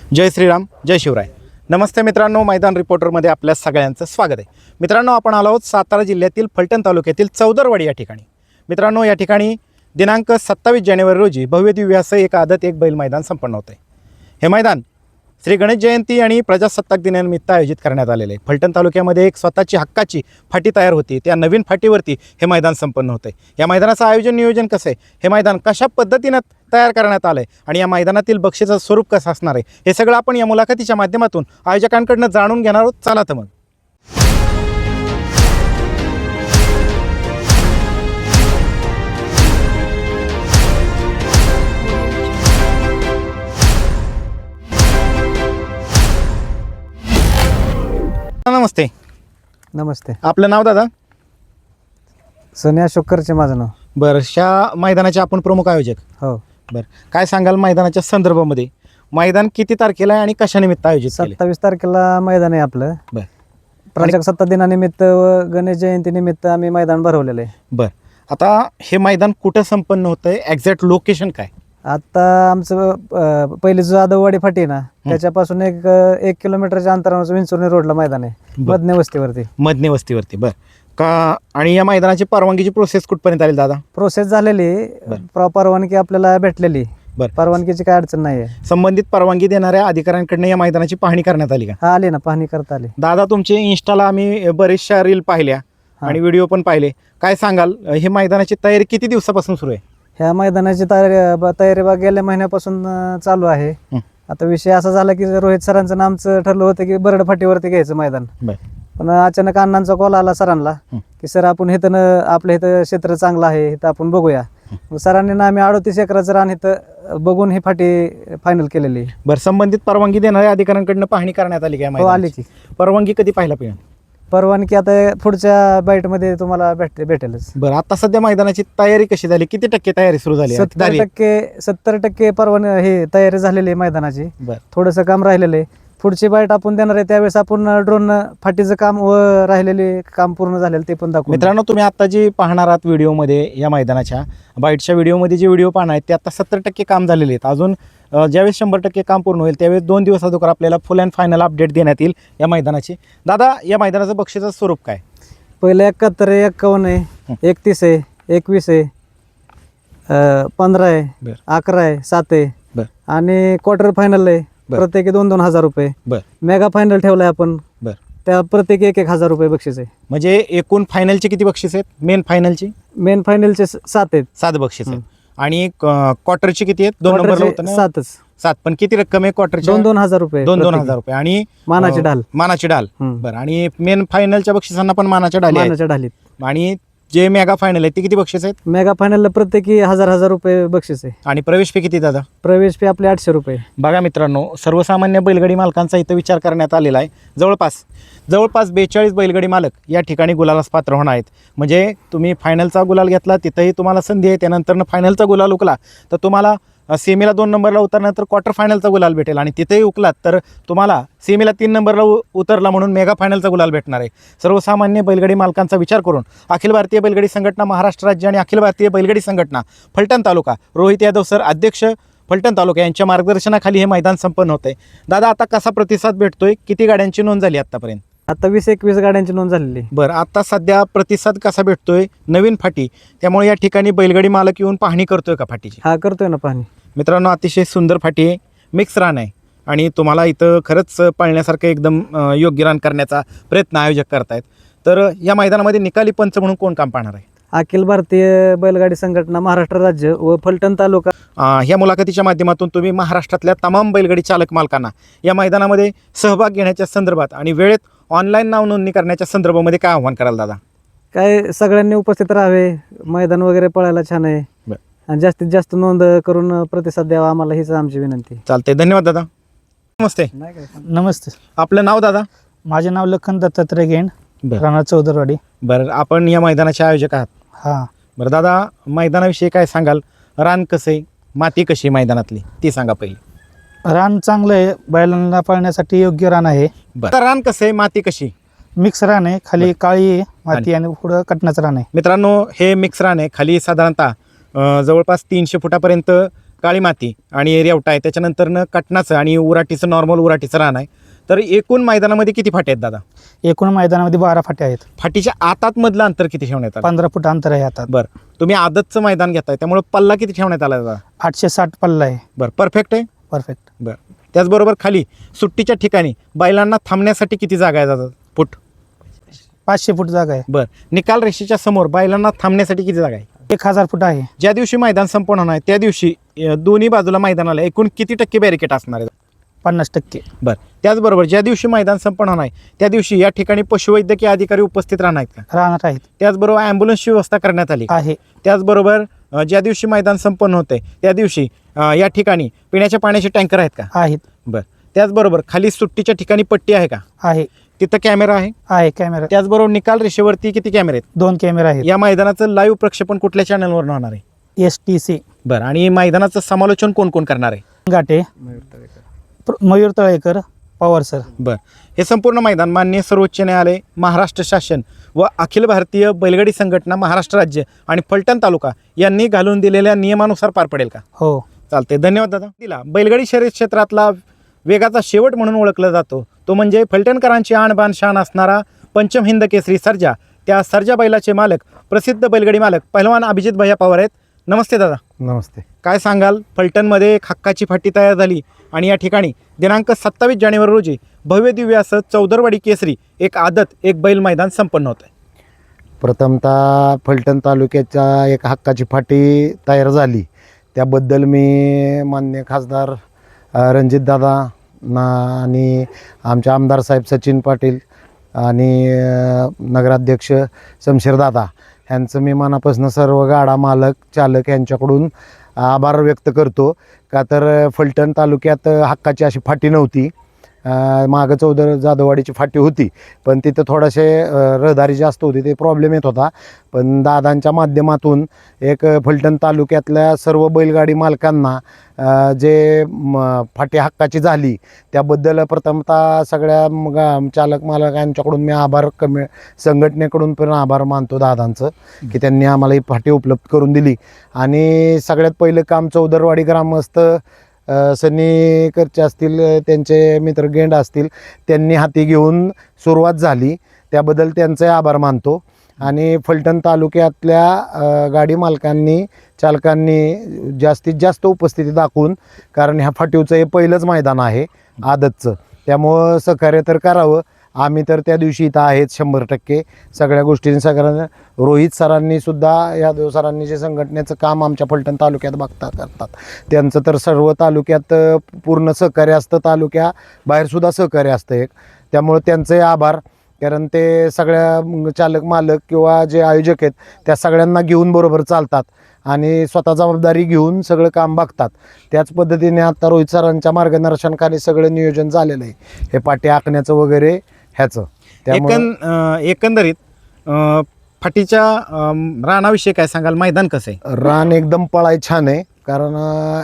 जय श्रीराम, जय शिवराय. नमस्ते मित्रांनो, मैदान रिपोर्टरमध्ये आपल्या सगळ्यांचं स्वागत आहे. मित्रांनो, आपण आलो आहोत सातारा जिल्ह्यातील फलटण तालुक्यातील चौदरवाडी या ठिकाणी. मित्रांनो, या ठिकाणी दिनांक 27 जानेवारी रोजी भव्यदिव्य असं एक आदत एक बैल मैदान संपन्न होतं आहे. हे मैदान श्री गणेश जयंती आणि प्रजासत्ताक दिनानिमित्त आयोजित करण्यात आलेले आहे. फलटण तालुक्यामध्ये एक स्वतःची हक्काची फाटी तयार होती. त्या नवीन फाटीवरती हे मैदान संपन्न होतं आहे. या मैदानाचं आयोजन नियोजन कसं आहे, हे मैदान कशा पद्धतीनं तयार करण्यात आलं आहे आणि या मैदानातील बक्षीचं स्वरूप कसं असणार आहे, हे सगळं आपण या मुलाखतीच्या माध्यमातून आयोजकांकडून जाणून घेणार आहोत. चला तर मग. नमस्ते. नमस्ते. आपलं नाव दादा? सनी अशोक करचे माझं नाव. बरं, ह्या मैदानाचे आपण प्रमुख आयोजक. हो. बरं, काय सांगाल मैदानाच्या संदर्भामध्ये? मैदान किती तारखेला आहे आणि कशानिमित्त आयोजित केले? 27 तारखेला मैदान आहे आपलं. बरं. प्रजासत्ताक दिनानिमित्त व गणेश जयंतीनिमित्त आम्ही मैदान भरवलेलं आहे. बरं, आता हे मैदान कुठं संपन्न होतं आहे, एक्झॅक्ट लोकेशन काय? आता आमचं पहिली जो आदववाडी फाटी आहे ना, त्याच्यापासून एक किलोमीटरच्या अंतरावर विंचुर्णी रोडला मैदान आहे, मधने वस्तीवरती. मधने वस्तीवरती. बरं का? आणि या मैदानाची परवानगीची प्रोसेस कुठपर्यंत आली दादा? प्रोसेस झालेली, परवानगी आपल्याला भेटलेली. बरं, परवानगीची काय अडचण नाही आहे. संबंधित परवानगी देणाऱ्या अधिकाऱ्यांकडनं या मैदानाची पाहणी करण्यात आली का? हा, आली ना, पाहणी करता आली. दादा, तुमचे इन्स्टाला आम्ही बरेचशा रील पाहिल्या आणि व्हिडिओ पण पाहिले. काय सांगाल, हे मैदानाची तयारी किती दिवसापासून सुरू आहे? ह्या मैदानाची तयारी बा गेल्या महिन्यापासून चालू आहे. आता विषय असा झाला की रोहित सरांचं आमचं ठरलं होतं की बरड फाटीवरती घ्यायचं मैदान. पण अचानक अण्णांचा कॉल आला सरांना की सर, आपण इथं आपल्या इथं क्षेत्र चांगलं आहे, इथं आपण बघूया. सरांनी ना आम्ही 38 एकराचं रान इथं बघून ही फाटी फायनल केलेली. बरं, संबंधित परवानगी देणाऱ्या अधिकाऱ्यांकडनं पाहणी करण्यात आली काय? हो, आली की. परवानगी कधी पाहायला पाहिजे? परवानगी आता पुढच्या बाईटमध्ये तुम्हाला भेटेलच. बरं, आता सध्या मैदानाची तयारी कशी झाली? किती टक्के तयारी सुरू झाली? 70% परवानगी हे तयारी झालेली आहे मैदानाची. बरं, थोडंसं काम राहिलेलं आहे. पुढची बाईट आपण देणार आहे, त्यावेळेस आपण ड्रोन फाटीचं काम व राहिलेले काम पूर्ण झालेलं ते पण दाखवू. मित्रांनो, तुम्ही आता जी पाहणार आहात व्हिडिओमध्ये, या मैदानाच्या बाईटच्या व्हिडिओमध्ये जे व्हिडिओ पाहणार आहेत ते आता 70% काम झालेले आहेत. अजून ज्यावेळेस 100% काम पूर्ण होईल त्यावेळेस 2 दिवस अगोदर आपल्याला फुल अँड फायनल अपडेट देण्यात येईल या मैदानाची. दादा, या मैदानाचं बक्षीचं स्वरूप काय? पहिलं 71 आहे, 51 आहे, 31 आहे, 21 आहे, 15 आहे, 11 आहे, 7 आहे आणि क्वार्टर फायनल आहे. प्रत्येकी 2-2 हजार रुपये. मेगा फायनल ठेवलाय आपण. त्या प्रत्येकी 1-1 हजार रुपये बक्षीस आहे. म्हणजे एकूण फायनलचे किती बक्षीस आहेत? मेन फायनलचे 7 आहेत. 7 बक्षीस आहेत. आणि क्वार्टरचे किती आहेत? 2 नंबरला होतं ना? 7. पण किती रक्कम आहे क्वार्टरची? 2-2 हजार रुपये. 2-2 हजार रुपये. आणि मानाची डाल. बरं, आणि मेन फायनलच्या बक्षिसांना पण मानाच्या डाली. आणि जे मेगा फायनल आहे ते किती बक्षीस आहेत? मेगा फायनलला प्रत्येकी 1000 रुपये बक्षीस आहे. आणि प्रवेश फी किती दादा? प्रवेश फी आपली 800 रुपये. बघा मित्रांनो, सर्वसामान्य बैलगाडी मालकांचा इथं विचार करण्यात आलेला आहे. जवळपास 42 बैलगाडी मालक या ठिकाणी गुलालास पात्र होणार आहेत. म्हणजे तुम्ही फायनलचा गुलाल घेतला तिथंही तुम्हाला संधी आहे, त्यानंतर फायनलचा गुलाल उकला तर तुम्हाला सेमीला 2 नंबरला उतरल्यानंतर क्वार्टर फायनलचा गुलाल भेटेल. आणि तिथेही उकलात तर तुम्हाला सेमीला 3 नंबरला उतरला म्हणून मेगा फायनलचा गुलाल भेटणार आहे. सर्वसामान्य बैलगाडी मालकांचा विचार करून अखिल भारतीय बैलगाडी संघटना महाराष्ट्र राज्य आणि अखिल भारतीय बैलगाडी संघटना फलटण तालुका, रोहित यादव सर अध्यक्ष फलटण तालुका यांच्या मार्गदर्शनाखाली हे मैदान संपन्न होतं आहे. दादा, आता कसा प्रतिसाद भेटतोय? किती गाड्यांची नोंद झाली आतापर्यंत? आता 20-21 गाड्यांची नोंद झालेली. बरं, आता सध्या प्रतिसाद कसा भेटतोय? नवीन फाटी, त्यामुळे या ठिकाणी बैलगाडी मालक येऊन पाहणी करतोय का फाटीची? हा, करतोय ना पाहणी. मित्रांनो, अतिशय सुंदर फाटी आहे, मिक्स रान आहे आणि तुम्हाला इथं खरंच पाळण्यासारखं एकदम योग्य रान करण्याचा प्रयत्न आयोजक करतायत. तर या मैदानामध्ये निकाली पंच म्हणून कोण काम पाहणार आहे? अखिल भारतीय बैलगाडी संघटना महाराष्ट्र राज्य व फलटण तालुका. ह्या मुलाखतीच्या माध्यमातून तुम्ही महाराष्ट्रातल्या तमाम बैलगाडी चालक मालकांना या मैदानामध्ये सहभाग घेण्याच्या संदर्भात आणि वेळेत ऑनलाईन नाव नोंदणी करण्याच्या संदर्भामध्ये काय आव्हान कराल दादा? काय, सगळ्यांनी उपस्थित राहावे. मैदान वगैरे पळायला छान आहे आणि जास्तीत जास्त नोंद करून प्रतिसाद द्यावा, आम्हाला हीच आमची विनंती. चालते, धन्यवाद दादा. नमस्ते. नमस्ते. आपलं नाव दादा? माझे नाव लखन दत्तात्रय गेंड, राणा चौदरवाडी. बरं, आपण या मैदानाचे आयोजक आहात? हां. बरं दादा, मैदानाविषयी काय सांगाल? रान कसं आहे, माती कशी मैदानातली ती सांगा पहिली. रान चांगलं आहे, बैलांना पाळण्यासाठी योग्य रान आहे. बरं, रान कसं आहे, माती कशी? मिक्स रान आहे, खाली काळी आहे माती आणि पुढं कटनाचं रान आहे. मित्रांनो, हे मिक्स रान आहे. खाली साधारणतः जवळपास 300 फुटापर्यंत काळी माती आणि रेवटा आहे, त्याच्यानंतरनं कटनाचं आणि उराटीचं नॉर्मल उराटीचं रान आहे. तर एकूण मैदानामध्ये किती फाटे आहेत दादा? एकूण मैदानामध्ये 12 फाट्या आहेत. फाटीच्या आतातमधलं अंतर किती ठेवण्यात आलं? 15 फूट अंतर आहे आता. बरं, तुम्ही आदतचं मैदान घेताय त्यामुळे पल्ला किती ठेवण्यात आला दादा? 860 पल्ला आहे. बरं, परफेक्ट आहे. परफेक्ट. बरं, त्याचबरोबर खाली सुट्टीच्या ठिकाणी बैलांना थांबण्यासाठी किती जागा आहे दादा? फूट? 500 फूट जागा आहे. बरं, निकाल रेषेच्या समोर बैलांना थांबण्यासाठी किती जागा आहे? 1000 फूट आहे. ज्या दिवशी मैदान संपन्न होणार आहे त्या दिवशी दोन्ही बाजूला मैदानाला एकूण किती टक्के बॅरिकेड असणार आहे? 50%. बरं, त्याचबरोबर ज्या दिवशी मैदान संपन्न होणार आहे त्या दिवशी या ठिकाणी पशुवैद्यकीय अधिकारी उपस्थित राहणार आहेत का? राहणार आहेत. त्याचबरोबर ॲम्ब्युलन्सची व्यवस्था करण्यात आली आहे. त्याचबरोबर ज्या दिवशी मैदान संपन्न होते त्या दिवशी या ठिकाणी पिण्याच्या पाण्याचे टँकर आहेत का? आहेत. बरं, त्याचबरोबर खाली सुट्टीच्या ठिकाणी पट्टी आहे का? आहे. तिथं कॅमेरा आहे? आहे कॅमेरा. त्याचबरोबर निकाल रेषेवरती किती कॅमेरे आहेत? 2 कॅमेरा आहेत. या मैदानाचं लाईव्ह प्रक्षेपण कुठल्या चॅनलवर होणार आहे? STC. बरं, आणि मैदानाचं समालोचन कोण कोण करणार आहे? गाठे, मयूर तळेकर, पवार सर. बरं, हे संपूर्ण मैदान माननीय सर्वोच्च न्यायालय, महाराष्ट्र शासन व अखिल भारतीय बैलगाडी संघटना महाराष्ट्र राज्य आणि फलटण तालुका यांनी घालून दिलेल्या नियमानुसार पार पडेल का? हो. चालते, धन्यवाद दादा. तिला बैलगाडी शर्यत क्षेत्रातला वेगाचा शेवट म्हणून ओळखला जातो तो म्हणजे फलटणकरांची आणबाण शान असणारा पंचम हिंद केसरी सर्जा. त्या सर्जा बैलाचे मालक प्रसिद्ध बैलगाडी मालक पहिलवान अभिजित भैया पवार आहेत. नमस्ते दादा. नमस्ते. काय सांगाल, फलटणमध्ये एक हक्काची फाटी तयार झाली आणि या ठिकाणी दिनांक 27 जानेवारी रोजी भव्य दिव्य असं चौदरवाडी केसरी एक आदत एक बैल मैदान संपन्न होतं. प्रथमतः फलटण तालुक्याच्या एक हक्काची फाटी तयार झाली त्याबद्दल मी माननीय खासदार रणजितदादा आणि आमचे आमदार साहेब सचिन पाटील आणि नगराध्यक्ष शमशेरदादा ह्यांचं मी मनापासून सर्व गाडा मालक चालक यांच्याकडून आभार व्यक्त करतो. का तर फलटण तालुक्यात हक्काची अशी फाटी नव्हती. मागं चौदर जाधववाडीची फाटी होती पण तिथं थोडेसे रहदारी जास्त होती, ते प्रॉब्लेम येत होता. पण दादांच्या माध्यमातून एक फलटण तालुक्यातल्या सर्व बैलगाडी मालकांना जे फाटी हक्काची झाली त्याबद्दल प्रथमतः सगळ्या चालक मालकांच्याकडून मी आभार संघटनेकडून पण आभार मानतो दादांचं की त्यांनी आम्हाला ही फाटी उपलब्ध करून दिली. आणि सगळ्यात पहिलं काम चौदरवाडी ग्रामस्थ सनीकरचे असतील, त्यांचे मित्र गेंड असतील, त्यांनी हाती घेऊन सुरुवात झाली त्याबद्दल त्यांचे आभार मानतो. आणि फलटण तालुक्यातल्या गाडी मालकांनी चालकांनी जास्तीत जास्त उपस्थिती दाखवून, कारण ह्या फाटीवचं हे पहिलंच मैदान आहे आदतचं, त्यामुळं सहकार्य तर करावं. आम्ही तर त्या दिवशी इथं आहेत 100%. सगळ्या गोष्टी सगळ्यांना रोहित सरांनी सुद्धा, यादव सरांनी जे संघटनेचं काम आमच्या फलटण तालुक्यात करतात त्यांचं तर सर्व तालुक्यात पूर्ण सहकार्य असतं, तालुक्याबाहेरसुद्धा सहकार्य असतं एक. त्यामुळे त्यांचे आभार, कारण ते सगळ्या चालक मालक किंवा जे आयोजक आहेत त्या सगळ्यांना घेऊन बरोबर चालतात आणि स्वतः जबाबदारी घेऊन सगळं काम बघतात. त्याच पद्धतीने आता रोहित सरांच्या मार्गदर्शनाखाली सगळं नियोजन झालेलं आहे हे पाटी आखण्याचं वगैरे ह्याचं. एकंदरीत फाटीच्या रानाविषयी काय सांगाल, मैदान कसं आहे? रान एकदम पळाय छान आहे, कारण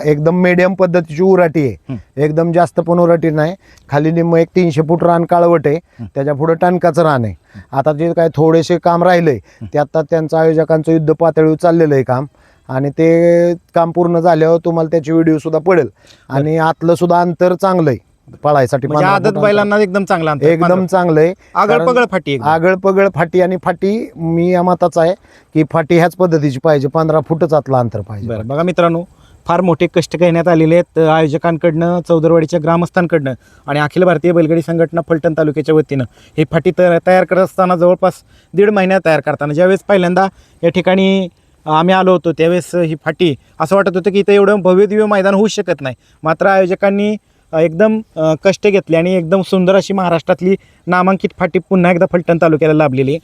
एकदम मीडियम पद्धतीची उराटी आहे, एकदम जास्त पण उराटी नाही. खाली निम्म एक 300 फूट रान काळवट आहे, त्याच्या पुढे टणकाचं रान आहे. आता जे काय थोडेसे काम राहिलंय ते आता त्यांचं आयोजकांचं युद्ध पातळीवर चाललेलं आहे काम, आणि ते काम पूर्ण झाल्यावर तुम्हाला त्याची व्हिडिओ सुद्धा पडेल. आणि आतलं सुद्धा अंतर चांगलं आहे पळायसाठी, म्हणजे आदत बैलांना एकदम चांगला अंतर, एकदम चांगलं आहे. आगळपगळ फाटी आहे. आगळपगळ फाटी, आणि फाटी मी या मताचा आहे की फाटी ह्याच पद्धतीची पाहिजे, 15 फुटच आतलं अंतर पाहिजे. बरं, बघा मित्रांनो, फार मोठे कष्ट घेण्यात आलेले आहेत आयोजकांकडनं, चौदरवाडीच्या ग्रामस्थांकडनं आणि अखिल भारतीय बैलगाडी संघटना फलटण तालुक्याच्या वतीनं. ही फाटी तयार करत असताना जवळपास 1.5 महिन्यात तयार करताना ज्यावेळेस पहिल्यांदा या ठिकाणी आम्ही आलो होतो त्यावेळेस ही फाटी असं वाटत होतं की इथं एवढं भव्य दिव्य मैदान होऊ शकत नाही. मात्र आयोजकांनी एकदम कष्ट घेतले आणि एकदम सुंदर अशी महाराष्ट्रातली नामांकित फाटी पुन्हा एकदा फलटण तालुक्याला लाभलेली.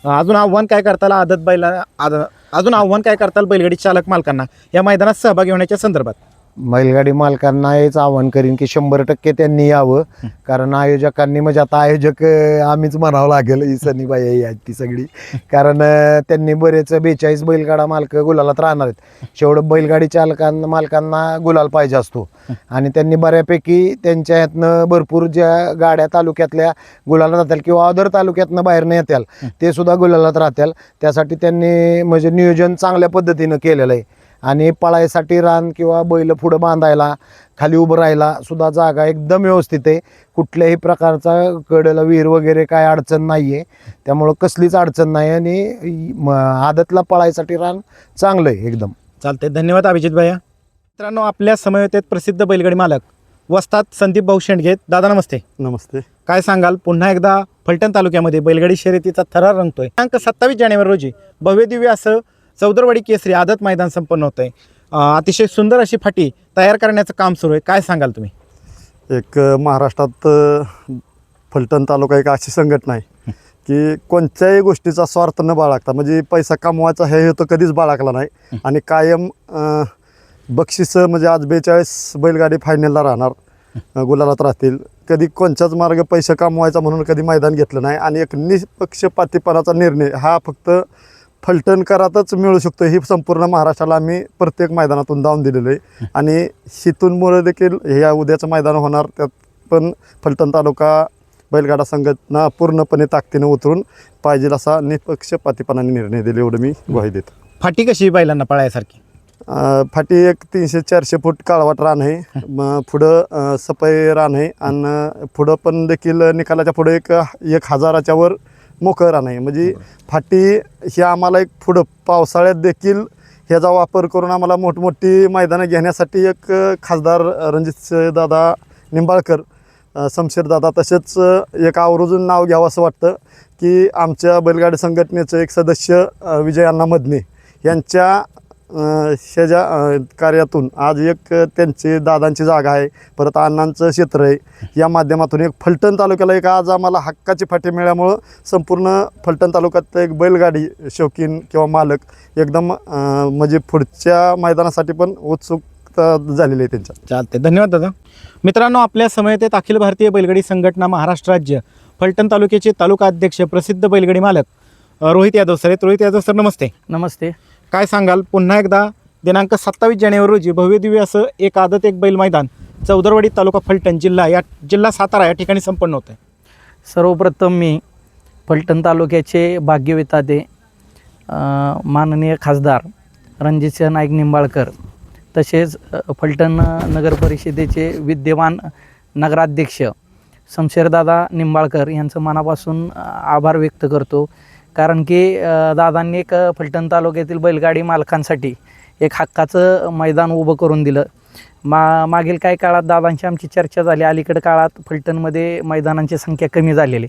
अजून आव्हान काय करताल अजून काय करताल बैलगाडी चालक मालकांना या मैदानात सहभागी होण्याच्या संदर्भात? बैलगाडी मालकांना हेच आवाहन करीन की 100% त्यांनी यावं, कारण आयोजकांनी, म्हणजे आता आयोजक आम्हीच म्हणावं लागेल, ही सनीबाई आहेत ती सगळी, कारण त्यांनी बरेच 42 बैलगाडा मालक गुलालात राहणार आहेत. शेवढं बैलगाडी मालकांना गुलाल पाहिजे असतो, आणि त्यांनी बऱ्यापैकी त्यांच्या ह्यातनं भरपूर ज्या गाड्या तालुक्यातल्या गुलालात राहतील किंवा अदर तालुक्यातनं बाहेरनं येतील ते सुद्धा गुलालात राहतील. त्यासाठी त्यांनी म्हणजे नियोजन चांगल्या पद्धतीनं केलेलं आहे. आणि पळायसाठी रान किंवा बैल पुढं बांधायला खाली उभं राहायला सुद्धा जागा एकदम व्यवस्थित आहे. कुठल्याही प्रकारचा कडेला विहीर वगैरे काय अडचण नाही आहे. त्यामुळं कसलीच अडचण नाही आणि आदतला पळायसाठी रान चांगलं आहे एकदम. चालते, धन्यवाद अभिजित भैया. मित्रांनो, आपल्या समवेत प्रसिद्ध बैलगाडी मालक वस्ताद संदीप भाऊ शेंडगे. दादा नमस्ते. नमस्ते. काय सांगाल, पुन्हा एकदा फलटण तालुक्यामध्ये बैलगाडी शर्यतीचा थरार रंगतोय. दिनांक 27 जानेवारी रोजी भव्यदिव्य असं चौदरवाडी केसरी आदत मैदान संपन्न होत आहे. अतिशय सुंदर अशी फाटी तयार करण्याचं काम सुरू आहे. काय सांगाल तुम्ही? एक महाराष्ट्रात फलटण तालुका एक अशी संघटना आहे की कोणत्याही गोष्टीचा स्वार्थ न बाळगता, म्हणजे पैसा कमवायचा हे हेतू कधीच बाळगला नाही आणि कायम बक्षिसं म्हणजे आज 42 बैलगाडी फायनलला राहणार, गुलालात राहतील. कधी कोणत्याच मार्ग पैसे कमवायचा म्हणून कधी मैदान घेतलं नाही आणि एक निष्पक्षपातीपणाचा निर्णय हा फक्त फलटणकरातच मिळू शकतो. ही संपूर्ण महाराष्ट्राला आम्ही प्रत्येक मैदानातून दावून दिलेलं आहे आणि शितूनमुळे देखील या उद्याचं मैदान होणार. त्यात पण फलटण तालुका बैलगाडा संघटना पूर्णपणे ताकदीने उतरून पाहिजे असा निष्पक्षपातीपणाने निर्णय दिले, एवढं मी ग्वाही देतो. फाटी कशी बैलांना पळायसारखी? फाटी एक 300-400 फूट काळवाट रान आहे, पुढं सफाई रान आहे आणि पुढं पण देखील निकालाच्या पुढे एक 1000च्या वर मोकळं रान आहे. म्हणजे फाटी ही आम्हाला एक पुढं पावसाळ्यात देखील ह्याचा वापर करून आम्हाला मोठमोठी मैदानं घेण्यासाठी एक खासदार रणजितदादा निंबाळकर, शमशेरदादा, तसेच एक आवर्जून नाव घ्यावं असं वाटतं की आमच्या बैलगाडी संघटनेचं एक सदस्य विजय अण्णा मदने यांच्या ह्याच्या कार्यातून आज एक त्यांची दादांची जागा आहे, परत अण्णांचं क्षेत्र आहे. या माध्यमातून एक फलटण तालुक्याला एक आज आम्हाला हक्काची फाटी मिळाल्यामुळं संपूर्ण फलटण तालुक्यात एक बैलगाडी शौकीन किंवा मालक एकदम म्हणजे पुढच्या मैदानासाठी पण उत्सुकता झालेली आहे त्यांच्या. चालते, धन्यवाद दादा. मित्रांनो, आपल्या समवेत अखिल भारतीय बैलगाडी संघटना महाराष्ट्र राज्य फलटण तालुक्याचे तालुका अध्यक्ष प्रसिद्ध बैलगाडी मालक रोहित यादव सर आहेत. रोहित यादव सर नमस्ते. नमस्ते. काय सांगाल, पुन्हा एकदा दिनांक 27 जानेवारी रोजी भव्यदिव्य असं एक आदत एक बैल मैदान चौदरवाडी तालुका फलटण जिल्हा सातारा या ठिकाणी संपन्न होतं आहे. सर्वप्रथम मी फलटण तालुक्याचे भाग्यविधाते माननीय खासदार रणजितसिंह नाईक निंबाळकर, तसेच फलटण नगर परिषदेचे विद्यमान नगराध्यक्ष शमशेरदादा निंबाळकर यांचं मनापासून आभार व्यक्त करतो. कारण की दादांनी एक फलटण तालुक्यातील बैलगाडी मालकांसाठी एक हक्काचं मैदान उभं करून दिलं. मागील काही काळात दादांची आमची चर्चा झाली. अलीकडं काळात फलटणमध्ये मैदानांची संख्या कमी झालेली,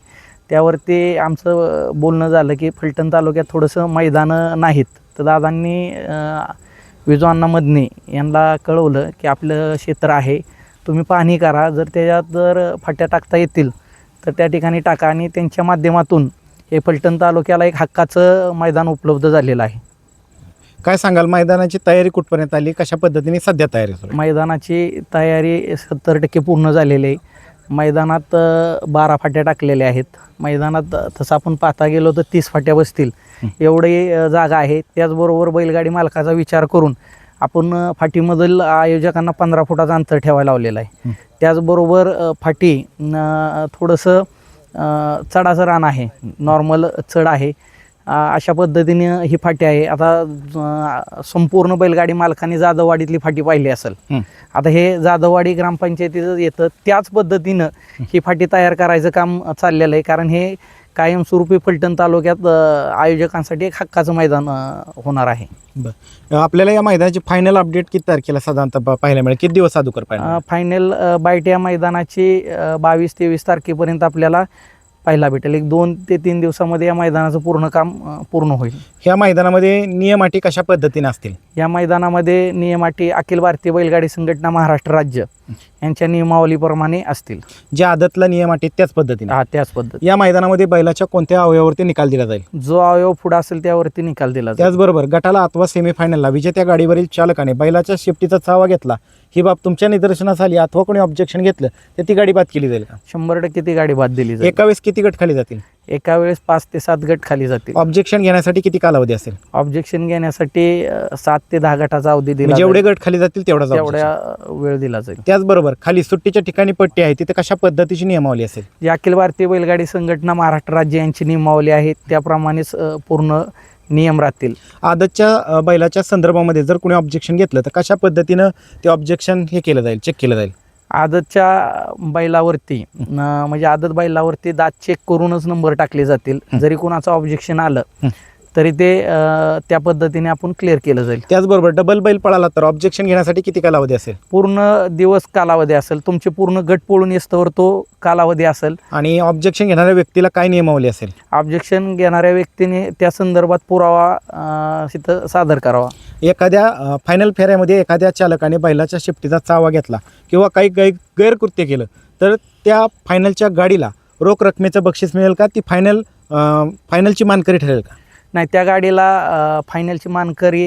त्यावरती आमचं बोलणं झालं की फलटण तालुक्यात थोडंसं मैदानं नाहीत. तर दादांनी विजवांना मदने यांना कळवलं की आपलं क्षेत्र आहे, तुम्ही पाहणी करा, जर त्याच्यात जर फाट्या टाकता येतील तर त्या ठिकाणी टाका. आणि त्यांच्या माध्यमातून हे फलटण तालुक्याला एक हक्काचं मैदान उपलब्ध झालेलं आहे. काय सांगाल, मैदानाची तयारी कुठपर्यंत आली, कशा पद्धतीने सध्या तयारी सुरू आहे? मैदानाची तयारी 70% पूर्ण झालेली आहे. मैदानात 12 फाट्या टाकलेल्या आहेत. मैदानात तसं आपण पाहता गेलो तर 30 फाट्या बसतील एवढी जागा आहे. त्याचबरोबर बैलगाडी मालकाचा विचार करून आपण फाटीमधील आयोजकांना 15 फुटाचं अंतर ठेवायला लावलेलं आहे. त्याचबरोबर फाटी थोडंसं चढाचं रान आहे, नॉर्मल चढ आहे. अशा पद्धतीने ही फाटी आहे. आता संपूर्ण बैलगाडी मालकांनी जाधववाडीतली फाटी पाहिली असेल. आता हे जाधववाडी ग्रामपंचायतीचं येतं, त्याच पद्धतीनं ही फाटी तयार करायचं काम चाललेलं आहे. कारण हे कायमस्वरूपी फलटण तालुक्यात आयोजकांसाठी एक हक्काचं मैदान होणार आहे. बरं, आपल्याला या मैदानाची फायनल अपडेट किती तारखेला साधारणतः पाहायला मिळेल? किती दिवस अगोदर पाहायला? फायनल बाईट या मैदानाची 22-23 तारखेपर्यंत आपल्याला पाहायला भेटेल. एक 2 ते 3 दिवसामध्ये या मैदानाचं पूर्ण काम पूर्ण होईल. ह्या मैदानामध्ये नियम अटी कशा पद्धतीने असतील? या मैदानामध्ये नियम अटी अखिल भारतीय बैलगाडी संघटना महाराष्ट्र राज्य यांच्या नियमावलीप्रमाणे असतील. ज्या आदतला नियम अटी त्याच पद्धतीने? हा, त्याच पद्धती. या मैदानामध्ये बैलाच्या कोणत्या अवयवावरती निकाल दिला जाईल? जो अवयव पुढे असेल त्यावरती निकाल दिला जाईल. त्याचबरोबर गटाला अथवा सेमीफायनलला विजेत्या गाडीवरील चालकाने बैलाच्या शेपटीचा चावा घेतला, ही बाब तुमच्या निदर्शनास आली अथवा कोणी ऑब्जेक्शन घेतलं तर ती गाडी बाद केली जाईल का? 100% ती गाडी बाद दिली जाईल. एका वेळेस किती गट खाली जातील? एका वेळेस 5 ते 7 गट खाली जातील. ऑब्जेक्शन घेण्यासाठी किती कालावधी असेल? ऑब्जेक्शन घेण्यासाठी 7 ते 10 गटाचा अवधी दिला जेवढे गट खाली जातील तेवढ्या वेळ दिला जाईल. त्याचबरोबर खाली सुट्टीच्या ठिकाणी पट्टी आहे तिथे कशा पद्धतीची नियमावली असेल? जी अखिल भारतीय बैलगाडी संघटना महाराष्ट्र राज्य यांची नियमावली आहे त्याप्रमाणेच पूर्ण नियम राहतील. आदतच्या बैलाच्या संदर्भामध्ये जर कोणी ऑब्जेक्शन घेतलं तर कशा पद्धतीनं ते ऑब्जेक्शन हे केलं जाईल, चेक केलं जाईल? आदतच्या बैलावरती म्हणजे आदत बैलावरती दात चेक करूनच नंबर टाकले जातील. जरी कोणाचं ऑब्जेक्शन आलं तरी ते त्या पद्धतीने आपण क्लिअर केलं जाईल. त्याचबरोबर डबल बैल पळाला तर ऑब्जेक्शन घेण्यासाठी किती कालावधी असेल? पूर्ण दिवस कालावधी असेल, तुमचे पूर्ण गट पळून येस्तवर तो कालावधी असेल. आणि ऑब्जेक्शन घेणाऱ्या व्यक्तीला काय नियमावली असेल? ऑब्जेक्शन घेणाऱ्या व्यक्तीने त्या संदर्भात पुरावा तिथं सादर करावा. एखाद्या फायनल फेऱ्यामध्ये एखाद्या चालकाने बैलाच्या शिफ्टीचा चावा घेतला किंवा काही गैरकृत्य केलं तर त्या फायनलच्या गाडीला रोख रकमेचं बक्षीस मिळेल का? ती फायनलची मानकरी ठरेल का? नाही, त्या गाडीला फायनलची मानकरी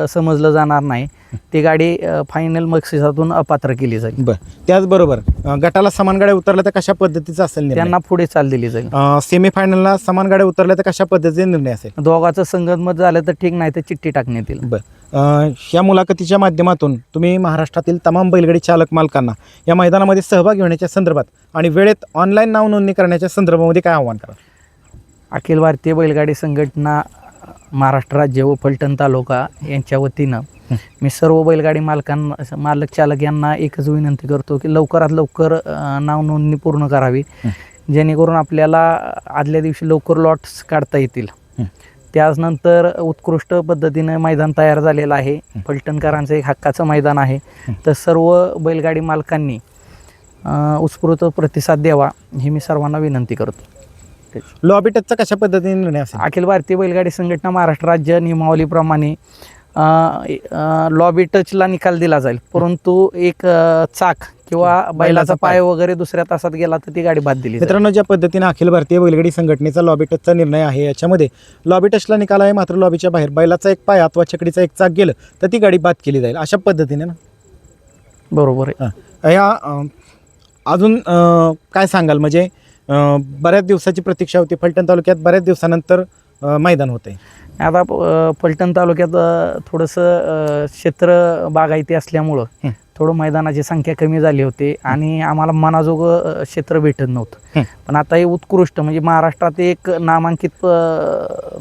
समजलं जाणार नाही. ती गाडी फायनल बक्षिसातून अपात्र केली जाईल. बरं. त्याचबरोबर गटाला समान गाड्या उतरल्या तर कशा पद्धतीचा असेल निर्णय? त्यांना पुढे चाल दिली जाईल. सेमीफायनलला समान गाड्या उतरल्या तर कशा पद्धतीचा निर्णय असेल? दोघांचं संगतमत झालं तर ठीक, नाही तर चिठ्ठी टाकण्यात येईल. बरं. या मुलाखतीच्या माध्यमातून तुम्ही महाराष्ट्रातील तमाम बैलगाडी चालक मालकांना या मैदानामध्ये सहभाग घेण्याच्या संदर्भात आणि वेळेत ऑनलाईन नाव नोंदणी करण्याच्या संदर्भामध्ये काय आव्हान करा? अखिल भारतीय बैलगाडी संघटना महाराष्ट्र राज्य व फलटण तालुका यांच्या वतीनं मी सर्व बैलगाडी मालक चालक यांना एकच विनंती करतो की लवकरात लवकर नाव नोंदणी पूर्ण करावी, जेणेकरून आपल्याला आदल्या दिवशी लवकर लॉट्स काढता येतील. त्यानंतर उत्कृष्ट पद्धतीने मैदान तयार झालेलं आहे. फलटणकरांचं एक हक्काचं मैदान आहे. तर सर्व बैलगाडी मालकांनी उत्स्फूर्त प्रतिसाद द्यावा ही मी सर्वांना विनंती करतो. लॉबी टचचा कशा पद्धतीने निर्णय असेल? अखिल भारतीय बैलगाडी संघटना महाराष्ट्र राज्य नियमावलीप्रमाणे लॉबी टचला निकाल दिला जाईल, परंतु एक चाक किंवा बैलाचा पाय वगैरे दुसऱ्या तासात गेला तर ती गाडी बाद दिली जाईल. मित्रांनो, ज्या पद्धतीने अखिल भारतीय बैलगाडी संघटनेचा लॉबी टचचा निर्णय आहे याच्यामध्ये लॉबी टचला निकाल आहे, मात्र लॉबीच्या बाहेर बैलाचा एक पाय अथवा छकडीचा एक चाक गेलं तर ती गाडी बाद केली जाईल, अशा पद्धतीने ना? बरोबर आहे. या अजून काय सांगाल? म्हणजे बऱ्याच दिवसाची प्रतीक्षा होती, फलटण तालुक्यात बऱ्याच दिवसानंतर मैदान होते. आता फलटण तालुक्यात थोडंसं क्षेत्र बागायती असल्यामुळं थोडं मैदानाची संख्या कमी झाली होती आणि आम्हाला मनाजोगं क्षेत्र भेटत नव्हतं. पण आता हे उत्कृष्ट म्हणजे महाराष्ट्रात एक नामांकित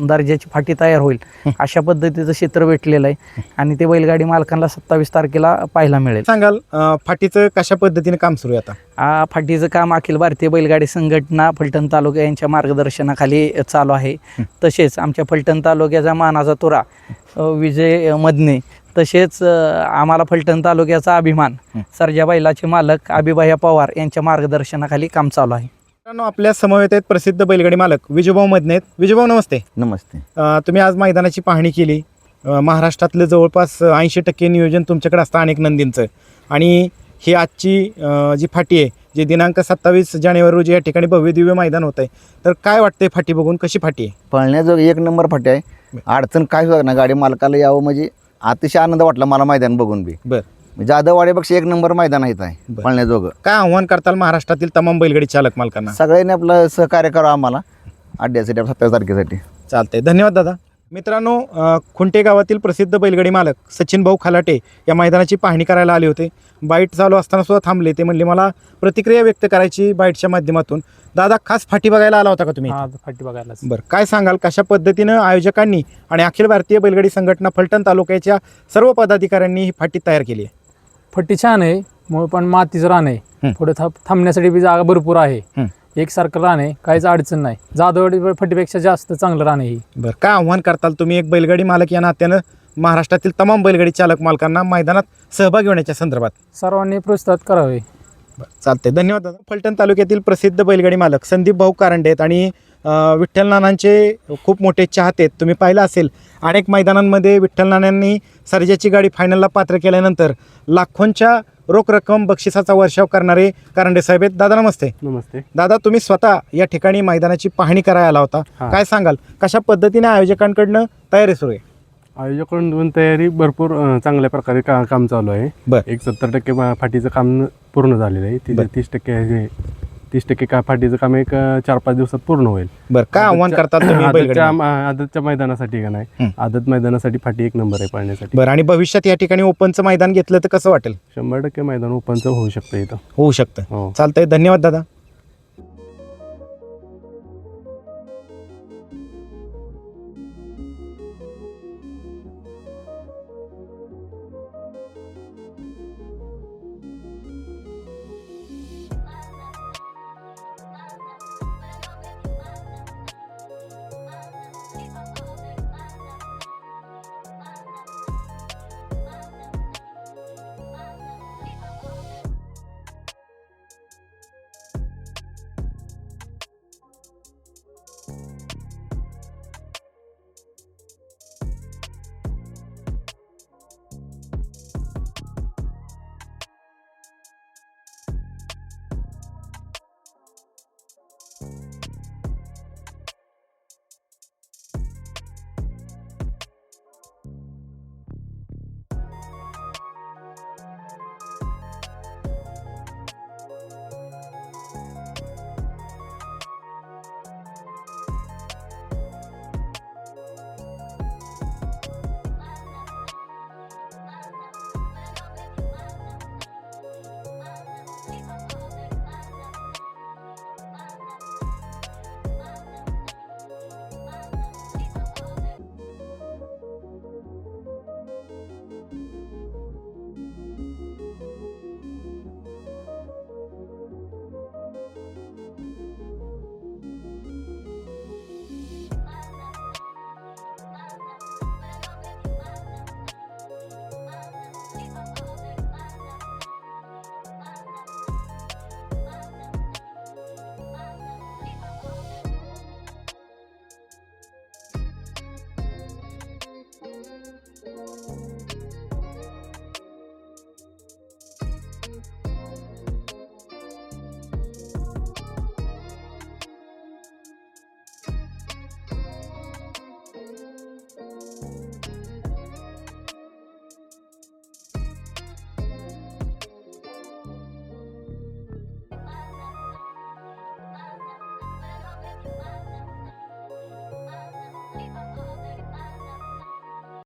दर्जाची फाटी तयार होईल अशा पद्धतीचं क्षेत्र भेटलेलं आहे आणि ते बैलगाडी मालकांना 27 तारखेला पाहायला मिळेल. सांगाल फाटीचं कशा पद्धतीने काम सुरू आहे आता? फाटीचं काम अखिल भारतीय बैलगाडी संघटना फलटण तालुका यांच्या मार्गदर्शनाखाली चालू आहे. तसेच आमच्या फलटण तालुक्याचा मानाचा तुरा विजय मदने, तसेच आम्हाला फलटण तालुक्याचा अभिमान सर्जा बैलाचे मालक अभिभया पवार यांच्या मार्गदर्शनाखाली काम चालू आहे. मित्रांनो, आपल्या समवेत आहेत प्रसिद्ध बैलगाडी मालक विजूभाऊ मदने. विजूभाऊ नमस्ते. नमस्ते. तुम्ही आज मैदानाची पाहणी केली. महाराष्ट्रातलं जवळपास 80% नियोजन तुमच्याकडे असतं अनेक नंदींचं, आणि ही आजची जी फाटी आहे, जी दिनांक 27 जानेवारी रोजी या ठिकाणी भव्य दिव्य मैदान होत आहे, तर काय वाटतंय फाटी बघून? कशी फाटी आहे? पळण्याजोग एक नंबर फाटी आहे. अडचण काय होत ना, गाडी मालकाला यावं म्हणजे अतिशय आनंद वाटला मला मैदान बघून बी. बरं. जाधववाडीपेक्षा एक नंबर मैदान आहे पळण्याजोगं. काय आव्हान करताल महाराष्ट्रातील तमाम बैलगाडी चालक मालकांना? सगळ्यांनी आपलं सहकार्य करावं आम्हाला अड्ड्यासाठी 27 तारखेसाठी. चालतंय, धन्यवाद दादा. मित्रांनो, खुंटे गावातील प्रसिद्ध बैलगाडी मालक सचिन भाऊ खलाटे या मैदानाची पाहणी करायला आले होते. बाईट चालू असताना सुद्धा थांबले. ते म्हणले मला प्रतिक्रिया व्यक्त करायची बाईटच्या माध्यमातून. दादा, खास फाटी बघायला आला होता का तुम्ही? फाटी बघायला. बरं, काय सांगाल कशा पद्धतीनं आयोजकांनी आणि अखिल भारतीय बैलगाडी संघटना फलटण तालुक्याच्या सर्व पदाधिकाऱ्यांनी ही फाटी तयार केली आहे? फट्टी छान आहे, मूळ पण मातीचं रान आहे. पुढे थांबण्यासाठी बी जागा भरपूर आहे. एकसारखं रान आहे, काहीच अडचण नाही. जाधववाडी फट्टीपेक्षा जास्त चांगलं रान आहे ही. बरं, काय आव्हान करताल तुम्ही एक बैलगाडी मालक या नात्यानं महाराष्ट्रातील तमाम बैलगाडी चालक मालकांना मैदानात सहभागी होण्याच्या संदर्भात? सर्वांनी प्रोत्साहित करावे. चालते, धन्यवाद दादा. फलटण तालुक्यातील प्रसिद्ध बैलगाडी मालक संदीप भाऊ कारंडे आहेत आणि विठ्ठल नानांचे खूप मोठे चाहते आहेत. तुम्ही पाहिलं असेल अनेक मैदानांमध्ये विठ्ठल नानांनी सर्जाची गाडी फायनलला पात्र केल्यानंतर लाखोंच्या रोख रक्कम बक्षिसाचा वर्षाव करणारे कारंडे साहेब आहेत. दादा नमस्ते. नमस्ते दादा, तुम्ही स्वतः या ठिकाणी मैदानाची पाहणी करायला आला होता. काय सांगाल कशा पद्धतीने आयोजकांकडनं तयारी सुरू आहे? आयोजकांकडून तयारी भरपूर चांगल्या प्रकारे काम चालू आहे. एक 70% फाटीचं काम पूर्ण झालेलं आहे. 30% फाटीचं काम एक 4-5 दिवसात पूर्ण होईल. बरं, काय आव्हान करतात तुम्ही आदतच्या मैदानासाठी? का नाही, आदत मैदानासाठी फाटी एक नंबर आहे पाळण्यासाठी. बरं, आणि भविष्यात या ठिकाणी ओपनचं मैदान घेतलं तर कसं वाटेल? 100% मैदान ओपनचं होऊ शकतं, इथं होऊ शकतं. चालतंय, धन्यवाद दादा.